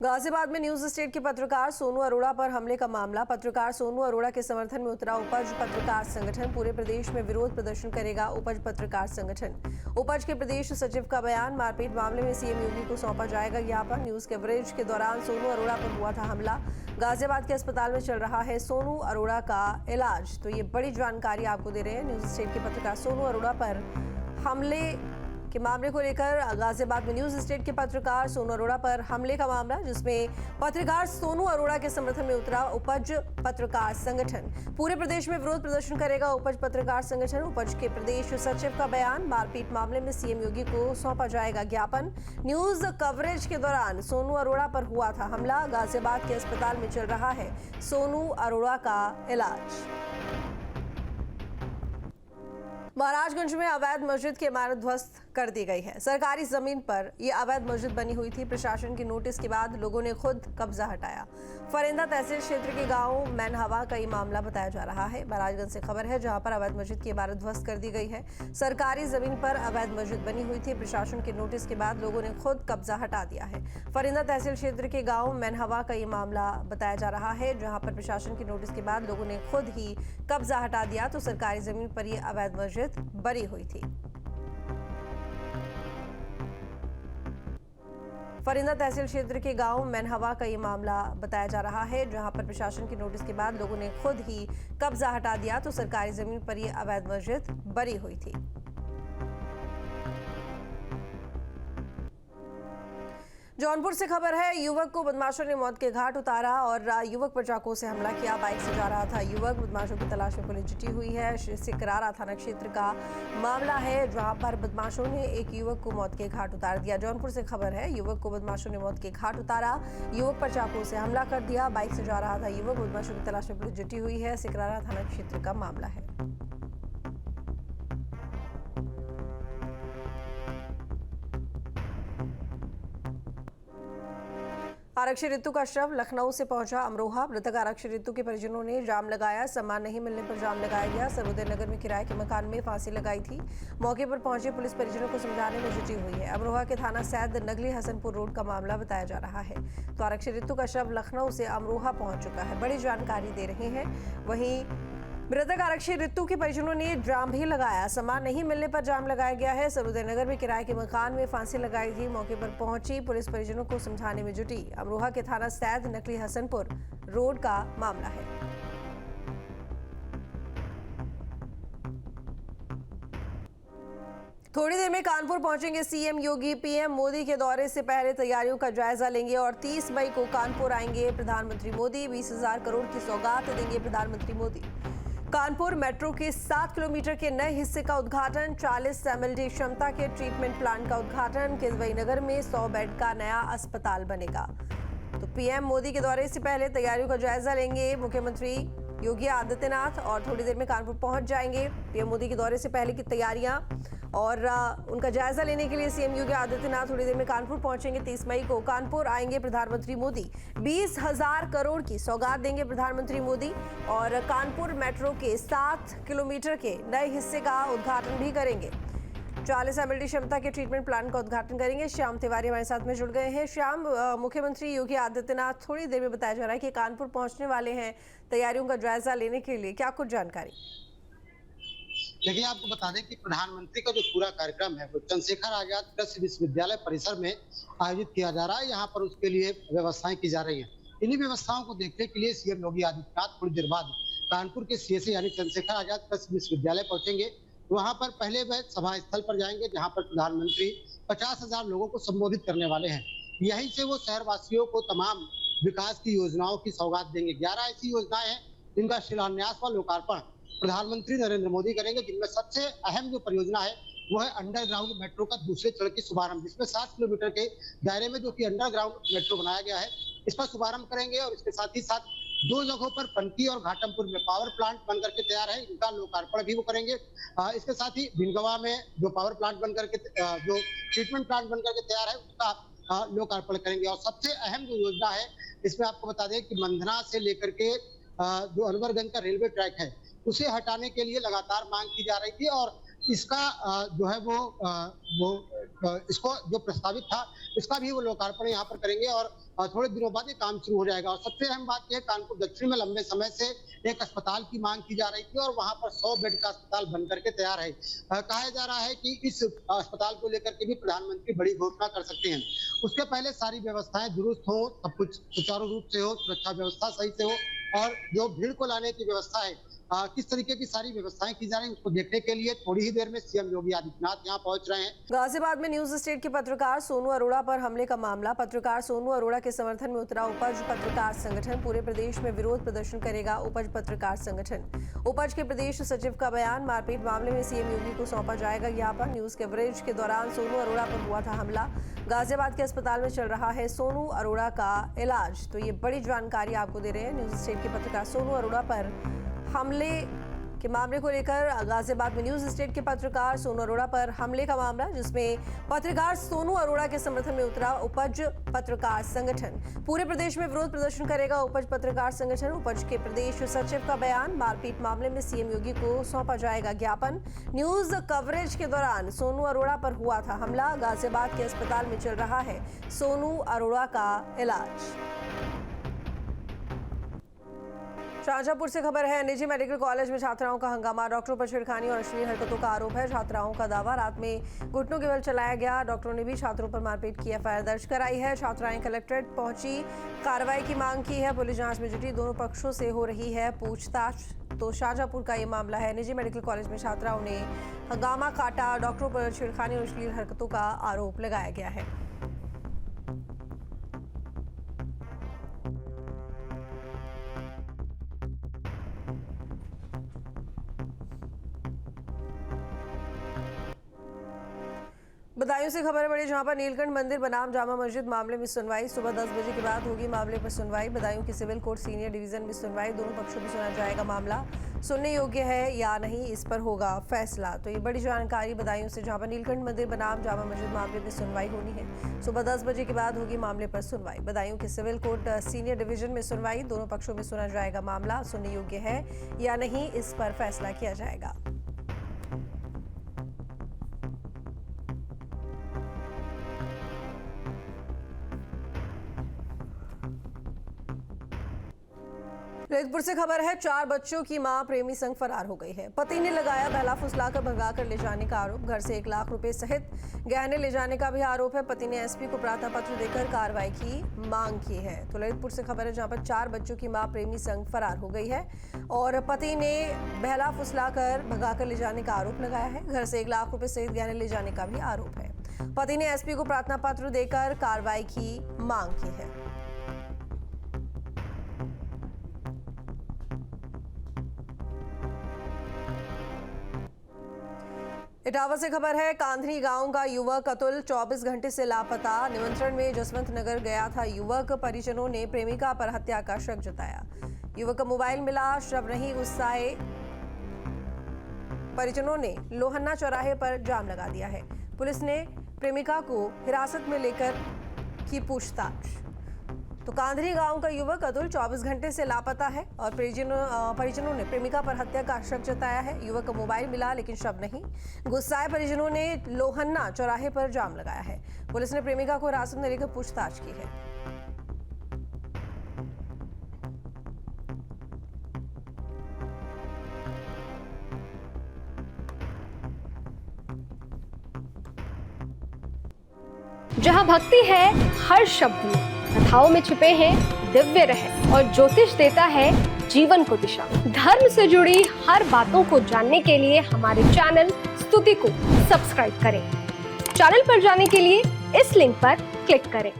गाजियाबाद में news state के पत्रकार सोनू अरोड़ा पर हमले का मामला। पत्रकार सोनू अरोड़ा के समर्थन में उतरा उपज पत्रकार संगठन। पूरे प्रदेश में विरोध प्रदर्शन करेगा उपज पत्रकार संगठन। उपज के प्रदेश सचिव का बयान। मारपीट मामले में सीएम योगी को सौंपा जाएगा ज्ञापन। न्यूज कवरेज के दौरान सोनू अरोड़ा पर हुआ था हमला। गाजियाबाद के अस्पताल में चल रहा है सोनू अरोड़ा का इलाज। तो ये बड़ी जानकारी आपको दे रहे हैं। न्यूज स्टेट के पत्रकार सोनू अरोड़ा पर हमले के मामले को लेकर गाजियाबाद में न्यूज स्टेट के पत्रकार सोनू अरोड़ा पर हमले का मामला, जिसमें पत्रकार सोनू अरोड़ा के समर्थन में उतरा उपज पत्रकार संगठन। पूरे प्रदेश में विरोध प्रदर्शन करेगा उपज पत्रकार संगठन। उपज के प्रदेश सचिव का बयान। मारपीट मामले में सीएम योगी को सौंपा जाएगा ज्ञापन। न्यूज कवरेज के दौरान सोनू अरोड़ा पर हुआ था हमला। गाजियाबाद के अस्पताल में चल रहा है सोनू अरोड़ा का इलाज। महाराजगंज में अवैध मस्जिद की इमारत ध्वस्त कर दी गई है। सरकारी जमीन पर यह अवैध मस्जिद बनी हुई थी। प्रशासन की नोटिस के बाद लोगों ने खुद कब्जा हटाया। फरिंदा तहसील क्षेत्र के गांव मैनहवा का ये मामला बताया जा रहा है। महाराजगंज से खबर है, जहां पर अवैध मस्जिद की इमारत ध्वस्त कर दी गई है। सरकारी जमीन पर अवैध मस्जिद बनी हुई थी। प्रशासन की नोटिस के बाद लोगों ने खुद कब्जा हटा दिया है। फरिंदा तहसील क्षेत्र के गाँव मैनहवा का ये मामला बताया जा रहा है, जहाँ पर प्रशासन की नोटिस के बाद लोगों ने खुद ही कब्जा हटा दिया। तो सरकारी जमीन पर यह अवैध मस्जिद बनी हुई थी। फरिंदा तहसील क्षेत्र के गांव मैनहवा का ये मामला बताया जा रहा है, जहां पर प्रशासन की नोटिस के बाद लोगों ने खुद ही कब्जा हटा दिया। तो सरकारी जमीन पर यह अवैध मस्जिद बनी हुई थी। जौनपुर से खबर है, युवक को बदमाशों ने मौत के घाट उतारा और युवक पर चाकू से हमला किया। बाइक से जा रहा था युवक। बदमाशों की तलाश में पुलिस जुटी हुई है। सिकरारा थाना क्षेत्र का मामला है, जहां पर बदमाशों ने एक युवक को मौत के घाट उतार दिया। जौनपुर से खबर है, युवक को बदमाशों ने मौत के घाट उतारा। युवक पर चाकू से हमला कर दिया। बाइक से जा रहा था युवक। बदमाशों की तलाश में पुलिस जुटी हुई है। सिकरारा थाना क्षेत्र का मामला है। आरक्षी रितु का शव लखनऊ से पहुंचा अमरोहा। मृतक आरक्षी रितु के परिजनों ने जाम लगाया। सम्मान नहीं मिलने पर जाम लगाया गया। सर्वोदय नगर में किराए के मकान में फांसी लगाई थी। मौके पर पहुंची पुलिस परिजनों को समझाने में जुटी हुई है। अमरोहा के थाना सैद नगली हसनपुर रोड का मामला बताया जा रहा है। तो आरक्षी रितु का शव लखनऊ से अमरोहा पहुंच चुका है। बड़ी जानकारी दे रहे हैं। वहीं मृतक आरक्षी रितु के परिजनों ने जाम भी लगाया। सम्मान नहीं मिलने पर जाम लगाया गया है। सर्वोदय नगर में किराए के मकान में फांसी लगाई थी। मौके पर पहुंची पुलिस परिजनों को समझाने में जुटी। अमरोहा के थाना सैद नकली हसनपुर रोड का मामला है। थोड़ी देर में कानपुर पहुंचेंगे सीएम योगी। पीएम मोदी के दौरे से पहले तैयारियों का जायजा लेंगे और 30 मई को कानपुर आएंगे प्रधानमंत्री मोदी। 20,000 करोड़ की सौगात देंगे प्रधानमंत्री मोदी। कानपुर मेट्रो के 7 किलोमीटर के नए हिस्से का उद्घाटन। 40 एमएलडी क्षमता के ट्रीटमेंट प्लांट का उद्घाटन। किदवई नगर में 100 बेड का नया अस्पताल बनेगा। तो पीएम मोदी के दौरे से पहले तैयारियों का जायजा लेंगे मुख्यमंत्री योगी आदित्यनाथ और थोड़ी देर में कानपुर पहुंच जाएंगे। पीएम मोदी के दौरे से पहले की तैयारियां और उनका जायजा लेने के लिए सीएम योगी आदित्यनाथ थोड़ी देर में कानपुर पहुंचेंगे। 30 मई को कानपुर आएंगे प्रधानमंत्री मोदी। 20,000 करोड़ की सौगात देंगे प्रधानमंत्री मोदी और कानपुर मेट्रो के 7 किलोमीटर के नए हिस्से का उद्घाटन भी करेंगे। 40 एमएलडी क्षमता के ट्रीटमेंट प्लांट का उद्घाटन करेंगे। श्याम तिवारी हमारे साथ में जुड़ गए हैं। श्याम, मुख्यमंत्री योगी आदित्यनाथ थोड़ी देर में बताया जा रहा है कि कानपुर पहुंचने वाले हैं तैयारियों का जायजा लेने के लिए। क्या कुछ जानकारी? देखिए, आपको बता दें कि प्रधानमंत्री का जो पूरा कार्यक्रम है वो चंद्रशेखर आजाद कृषि विश्वविद्यालय परिसर में आयोजित किया जा रहा है। यहाँ पर उसके लिए व्यवस्थाएं की जा रही हैं। इन्हीं व्यवस्थाओं को देखने के लिए सीएम योगी आदित्यनाथ थोड़ी देर बाद कानपुर के सीएसए यानी चंद्रशेखर आजाद कृषि विश्वविद्यालय पहुंचेंगे। वहां पर पहले वह सभा स्थल पर जाएंगे, जहाँ पर प्रधानमंत्री 50,000 लोगों को संबोधित करने वाले हैं। यहीं से वो शहरवासियों को तमाम विकास की योजनाओं की सौगात देंगे। 11 ऐसी योजनाएं हैं जिनका शिलान्यास व लोकार्पण प्रधानमंत्री नरेंद्र मोदी करेंगे, जिनमें सबसे अहम जो परियोजना है वो है अंडरग्राउंड मेट्रो का दूसरे चरण की शुभारंभ, जिसमें 7 किलोमीटर के दायरे में जो कि अंडरग्राउंड मेट्रो बनाया गया है, इस पर शुभारंभ करेंगे। और इसके साथ ही साथ 2 जगहों पर पनकी और घाटमपुर में पावर प्लांट बन करके तैयार है, इनका लोकार्पण भी वो करेंगे। इसके साथ ही भिनगवा में जो पावर प्लांट बन करके जो ट्रीटमेंट प्लांट बन करके तैयार है उसका लोकार्पण करेंगे। और सबसे अहम जो योजना है इसमें आपको बता दें कि मंधना से लेकर के जो अनवरगंज का रेलवे ट्रैक है उसे हटाने के लिए लगातार मांग की जा रही थी और इसका जो है इसको जो प्रस्तावित था इसका भी वो लोकार्पण यहाँ पर करेंगे और थोड़े दिनों बाद ये काम शुरू हो जाएगा। और सबसे अहम बात यह, कानपुर दक्षिण में लंबे समय से एक अस्पताल की मांग की जा रही थी और वहां पर 100 बेड का अस्पताल बन करके तैयार है। कहा जा रहा है कि इस अस्पताल को लेकर के भी प्रधानमंत्री बड़ी घोषणा कर सकते हैं। उसके पहले सारी व्यवस्थाएं दुरुस्त हो, सब कुछ सुचारू रूप से हो, सुरक्षा व्यवस्था सही से हो और जो भीड़ को लाने की व्यवस्था है, किस तरीके की सारी व्यवस्थाएं की जा रही हैं उसको देखने के लिए थोड़ी ही देर में सीएम योगी आदित्यनाथ यहाँ पहुंच रहे हैं। गाजियाबाद में न्यूज स्टेट के पत्रकार सोनू अरोड़ा पर हमले का मामला। पत्रकार सोनू अरोड़ा के समर्थन में उतरा उपज पत्रकार संगठन। पूरे प्रदेश में विरोध प्रदर्शन करेगा उपज पत्रकार संगठन। उपज के प्रदेश सचिव का बयान। मारपीट मामले में सीएम योगी को सौंपा जाएगा ज्ञापन। न्यूज कवरेज के दौरान सोनू अरोड़ा पर हुआ था हमला। गाजियाबाद के अस्पताल में चल रहा है सोनू अरोड़ा का इलाज। तो ये बड़ी जानकारी आपको दे रहे हैं। न्यूज स्टेट के पत्रकार सोनू अरोड़ा पर हमले के मामले को लेकर गाजियाबाद में न्यूज स्टेट के पत्रकार सोनू अरोड़ा पर हमले का मामला, जिसमें पत्रकार सोनू अरोड़ा के समर्थन में उतरा उपज पत्रकार संगठन। पूरे प्रदेश में विरोध प्रदर्शन करेगा उपज पत्रकार संगठन। उपज के प्रदेश सचिव का बयान। मारपीट मामले में सीएम योगी को सौंपा जाएगा ज्ञापन। न्यूज कवरेज के दौरान सोनू अरोड़ा पर हुआ था हमला। गाजियाबाद के अस्पताल में चल रहा है सोनू अरोड़ा का इलाज। शाहजहांपुर से खबर है। निजी मेडिकल कॉलेज में छात्राओं का हंगामा। डॉक्टरों पर छेड़खानी और अश्लील हरकतों का आरोप है। छात्राओं का दावा, रात में घुटनों के बल चलाया गया। डॉक्टरों ने भी छात्रों पर मारपीट की एफआईआर दर्ज कराई है। छात्राएं कलेक्ट्रेट पहुंची, कार्रवाई की मांग की है। पुलिस जांच में जुटी। दोनों पक्षों से हो रही है पूछताछ। तो शाहजहांपुर का ये मामला है। निजी मेडिकल कॉलेज में छात्राओं ने हंगामा काटा। डॉक्टरों पर छेड़खानी और अश्लील हरकतों का आरोप लगाया गया है। बदायूं से खबर है बड़ी, जहां पर नीलकंठ मंदिर बनाम जामा मस्जिद मामले में सुनवाई। सुबह 10 बजे के बाद होगी मामले पर सुनवाई। बदायूं की सिविल कोर्ट सीनियर डिवीजन में सुनवाई। दोनों पक्षों में सुना जाएगा मामला। सुनने योग्य है या नहीं, इस पर होगा फैसला। तो ये बड़ी जानकारी बदायूं से, जहां पर नीलकंठ मंदिर बनाम जामा मस्जिद मामले में सुनवाई होनी है। सुबह 10 बजे के बाद होगी मामले पर सुनवाई। बदायूं के सिविल कोर्ट सीनियर डिवीजन में सुनवाई। दोनों पक्षों में सुना जाएगा मामला। सुनने योग्य है या नहीं, इस पर फैसला किया जाएगा। ललितपुर से खबर है। 4 बच्चों की मां प्रेमी संग फरार हो गई है। पति ने लगाया बहला फुसलाकर भगाकर ले जाने का आरोप। घर से 1 लाख रुपए सहित गहने ले जाने का भी आरोप है। पति ने एसपी को प्रार्थना पत्र देकर कार्रवाई की मांग की है। तो ललितपुर से खबर है, जहां पर 4 बच्चों की मां प्रेमी संग फरार हो गई है और पति ने बहला फुसलाकर भगाकर ले जाने का आरोप लगाया है। घर से 1 लाख रुपए सहित गहने ले जाने का भी आरोप है। पति ने एसपी को प्रार्थना पत्र देकर कार्रवाई की मांग की है। इटावा से खबर है। कांधरी गांव का युवक अतुल 24 घंटे से लापता। निमंत्रण में जसवंत नगर गया था युवक। परिजनों ने प्रेमिका पर हत्या का शक जताया। युवक का मोबाइल मिला, शव नहीं। गुस्साए परिजनों ने लोहन्ना चौराहे पर जाम लगा दिया है। पुलिस ने प्रेमिका को हिरासत में लेकर की पूछताछ। तो कांधरी गांव का युवक अतुल 24 घंटे से लापता है और परिजनों ने प्रेमिका पर हत्या का शक जताया है। युवक का मोबाइल मिला लेकिन शव नहीं। गुस्साए परिजनों ने लोहन्ना चौराहे पर जाम लगाया है। पुलिस ने प्रेमिका को हिरासत में लेकर पूछताछ की है। जहाँ भक्ति है हर शब्द में, कथाओं में छिपे हैं दिव्य रहस्य और ज्योतिष देता है जीवन को दिशा। धर्म से जुड़ी हर बातों को जानने के लिए हमारे चैनल स्तुति को सब्सक्राइब करें। चैनल पर जाने के लिए इस लिंक पर क्लिक करें।